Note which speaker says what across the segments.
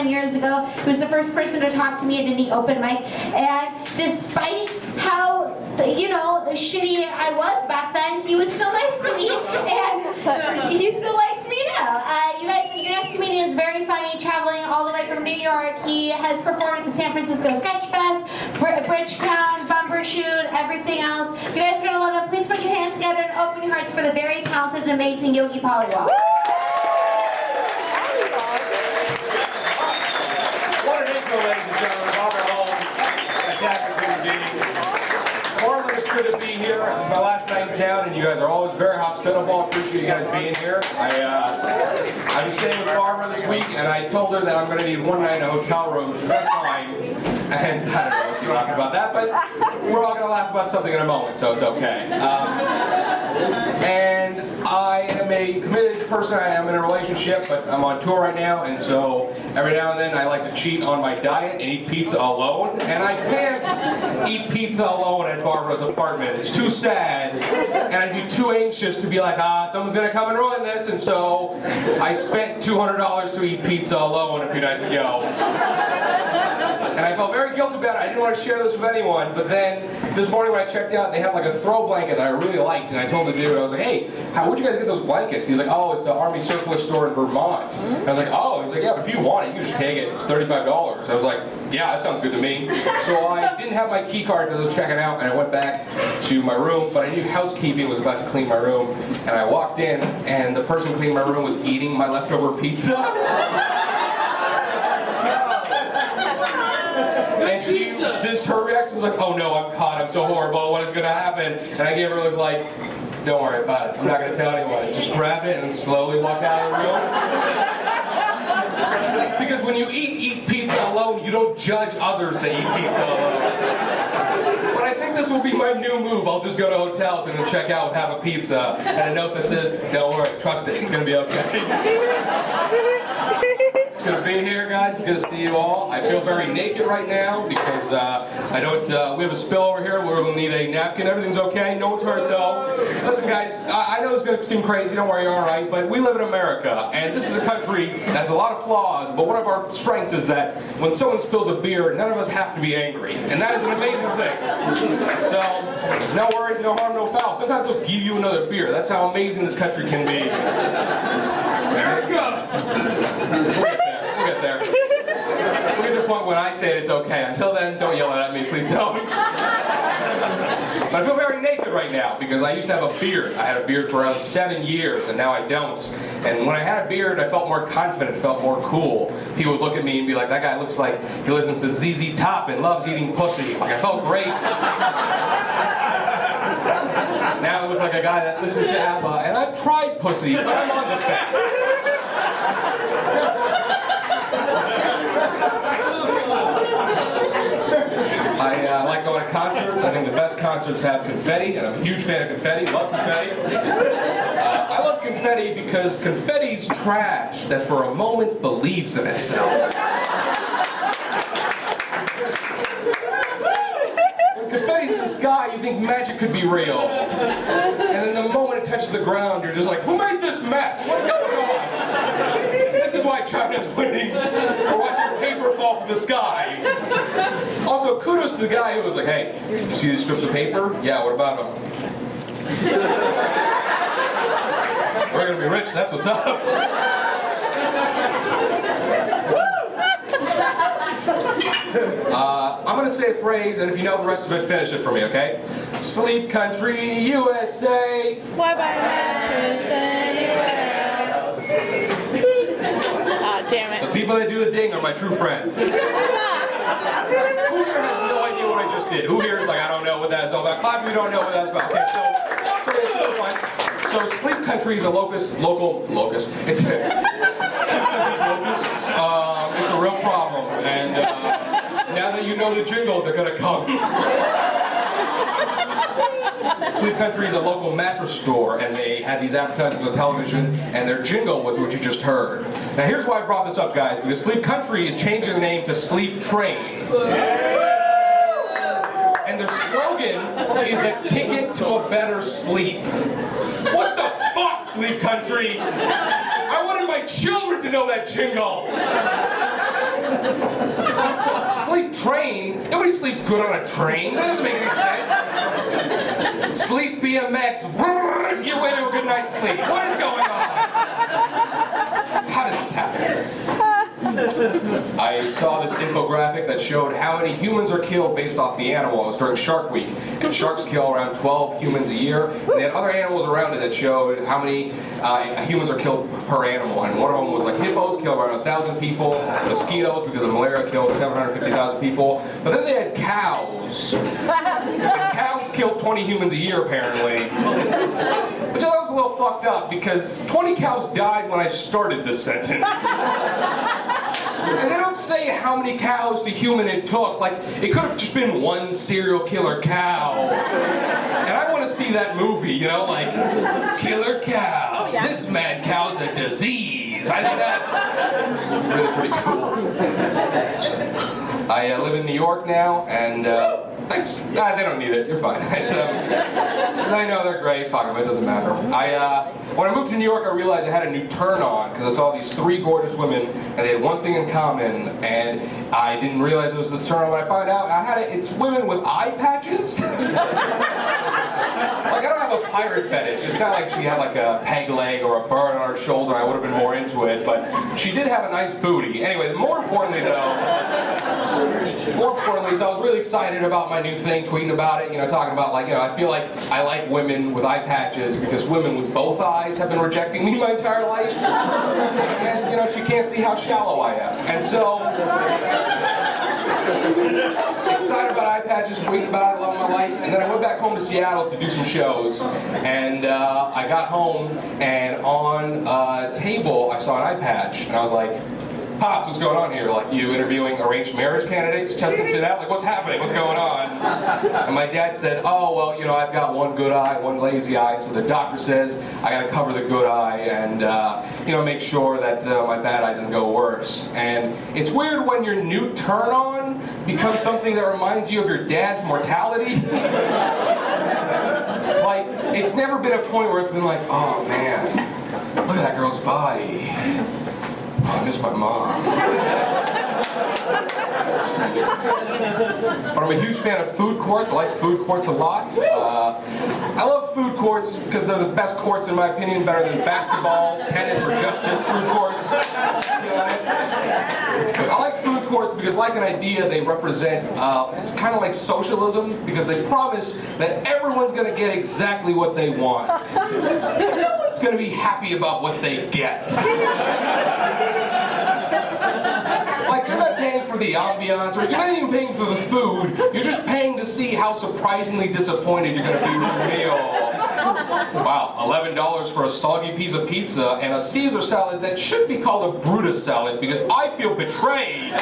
Speaker 1: Years ago, he was the first person to talk to me at any open mic, and despite how, shitty I was back then, he was still nice to me, and he still likes me now. You guys, your next comedian is very funny, traveling all the way from New York. He has performed at the San Francisco Sketch Fest, Bridgetown, Bumbershoot, everything else. You guys are gonna love him. Please put your hands together and open your hearts for the very talented and amazing Yogi Paliwal.
Speaker 2: Ladies and gentlemen, Barbara Holm, fantastic human being. Barbara, it's good to be here. It's my last night in town, and you guys are always very hospitable. I appreciate you guys being here. I've been staying with Barbara this week, and I told her that I'm going to need one night in a hotel room. That's fine. And I don't know what you're talking about that, but we're all going to laugh about something in a moment, so it's okay. And I am a committed person. I am in a relationship, but I'm on tour right now, and so every now and then I like to cheat on my diet and eat pizza alone. And I can't eat pizza alone at Barbara's apartment. It's too sad, and I'd be too anxious to be like, someone's gonna come and ruin this. And so I spent $200 to eat pizza alone a few nights ago. And I felt very guilty about it. I didn't want to share this with anyone, but then this morning when I checked out, they had like a throw blanket that I really liked, and I told the dude, I was like, hey, where'd you guys get those blankets? He's like, oh, it's an Army surplus store in Vermont. And I was like, oh, he's like, yeah, but if you want it, you can just take it. It's $35. I was like, yeah, that sounds good to me. So I didn't have my key card because I was checking out, and I went back to my room, but I knew housekeeping was about to clean my room, and I walked in, and the person cleaning my room was eating my leftover pizza. And her reaction was like, oh no, I'm caught, I'm so horrible, what is going to happen? And I gave her a look like, don't worry about it, I'm not going to tell anyone. Just grab it and slowly walk out of the room. Because when you eat pizza alone, you don't judge others that eat pizza alone. But I think this will be my new move. I'll just go to hotels and then check out and have a pizza and a note that says, don't worry, trust it, it's going to be okay. It's good to be here, guys. It's good to see you all. I feel very naked right now because we have a spill over here. We're going to need a napkin. Everything's okay. No one's hurt, though. Listen, guys, I know it's going to seem crazy. Don't worry, you're all right. But we live in America, and this is a country that's a lot of flaws, but one of our strengths is that when someone spills a beer, none of us have to be angry. And that is an amazing thing. So, no worries, no harm, no foul. Sometimes they'll give you another beer. That's how amazing this country can be. America! We'll get there. We'll get to the point when I say it's okay. Until then, don't yell at me, please don't. But I feel very naked right now because I used to have a beard. I had a beard for around 7 years, and now I don't. And when I had a beard, I felt more confident, felt more cool. People would look at me and be like, that guy looks like he listens to ZZ Top and loves eating pussy. Like, I felt great. Now I look like a guy that listens to ABBA, and I've tried pussy, but I'm on the fence. I like going to concerts. I think the best concerts have confetti, and I'm a huge fan of confetti. Love confetti. I love confetti because confetti's trash that for a moment believes in itself. When confetti's in the sky, you think magic could be real. And then the moment it touches the ground, you're just like, who made this mess? What's going on? This is why China's winning. We're watching paper fall from the sky. Also, kudos to the guy who was like, hey, you see these strips of paper? Yeah, what about them? We're going to be rich, that's what's up. I'm going to say a phrase, and if you know the rest of it, finish it for me, okay? Sleep country, USA.
Speaker 3: Why buy mattress anywhere? Damn it.
Speaker 2: The people that do the ding are my true friends. Who here has no idea what I just did? Who here is like, I don't know what that's all about? Clap if you don't know what that's about. Okay, so Sleep Country is a locus. It's a real problem. And now that you know the jingle, they're going to come. Sleep Country is a local mattress store, and they had these advertisements on television, and their jingle was what you just heard. Now here's why I brought this up, guys, because Sleep Country is changing their name to Sleep Train. And their slogan is a ticket to a better sleep. What the fuck, Sleep Country? I wanted my children to know that jingle. Sleep Train? Nobody sleeps good on a train. That doesn't make any sense. Sleep BMX. Brrr, your way to a good night's sleep. What is going on? How did this happen? I saw this infographic that showed how many humans are killed based off the animal. It was during Shark Week, and sharks kill around 12 humans a year. And they had other animals around it that showed how many humans are killed per animal. And one of them was like hippos, kill around 1,000 people. Mosquitoes, because of malaria, kill 750,000 people. But then they had cows. And cows kill 20 humans a year, apparently. Which I thought was a little fucked up, because 20 cows died when I started this sentence. And they don't say how many cows to human it took. Like, it could have just been one serial killer cow. And I want to see that movie, you know, like, killer cow. This mad cow's a disease. I think that's really pretty cool. I live in New York now, and thanks. Nah, they don't need it. You're fine. I know they're great. Fuck them. It doesn't matter. When I moved to New York, I realized I had a new turn on because I saw these three gorgeous women, and they had one thing in common, and I didn't realize it was this turn on. When I found out, it's women with eye patches. Like, I don't have a pirate fetish. It's not like she had like a peg leg or a bird on her shoulder. I would have been more into it, but she did have a nice booty. Anyway, more importantly, so I was really excited about my new thing, tweeting about it, you know, talking about, like, you know, I feel like I like women with eye patches because women with both eyes have been rejecting me my entire life. And, you know, she can't see how shallow I am. And so, excited about eye patches, tweeting about it, loving my life. And then I went back home to Seattle to do some shows. And I got home, and on a table, I saw an eye patch. And I was like, Pops, what's going on here? Like, you interviewing arranged marriage candidates, testing it out? Like, what's happening? What's going on? And my dad said, oh, well, you know, I've got one good eye, one lazy eye, so the doctor says I gotta cover the good eye and, you know, make sure that my bad eye doesn't go worse. And it's weird when your new turn-on becomes something that reminds you of your dad's mortality. Like, it's never been a point where it's been like, oh, man, look at that girl's body. Oh, I miss my mom. But I'm a huge fan of food courts. I like food courts a lot. I love food courts because they're the best courts, in my opinion, better than basketball, tennis, or justice food courts. You know what I mean? I like food courts because, like an idea, they represent, it's kind of like socialism, because they promise that everyone's going to get exactly what they want. No one's going to be happy about what they get. Like, you're not paying for the ambiance, or you're not even paying for the food. You're just paying to see how surprisingly disappointed you're going to be with the meal. Wow, $11 for a soggy piece of pizza and a Caesar salad that should be called a Brutus salad because I feel betrayed.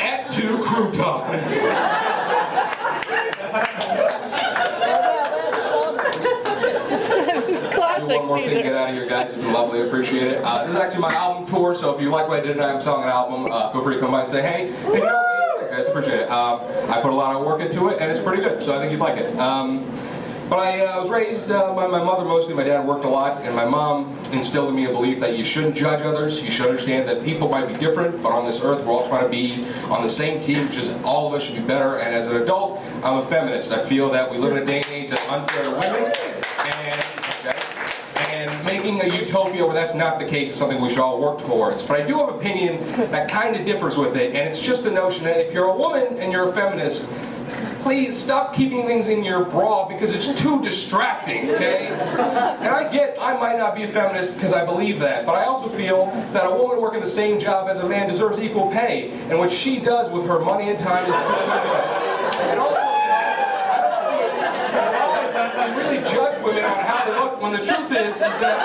Speaker 2: At 2 crouton. One more thing to get out of here, guys. It's been lovely. I appreciate it. This is actually my album tour, so if you like what I did tonight, I'm selling an album. Feel free to come by and say, hey, you know, thanks, guys. Appreciate it. I put a lot of work into it, and it's pretty good, so I think you'd like it. But I was raised by my mother mostly. My dad worked a lot, and my mom instilled in me a belief that you shouldn't judge others. You should understand that people might be different, but on this earth, we're all trying to be on the same team, which is all of us should be better. And as an adult, I'm a feminist. I feel that we live in a day and age that's unfair to women, and making a utopia where that's not the case is something we should all work towards. But I do have an opinion that kind of differs with it, and it's just the notion that if you're a woman and you're a feminist, please stop keeping things in your bra because it's too distracting, okay? And I might not be a feminist because I believe that, but I also feel that a woman working the same job as a man deserves equal pay, and what she does with her money and time is what she does. And also, I really judge women on how they look when the truth is that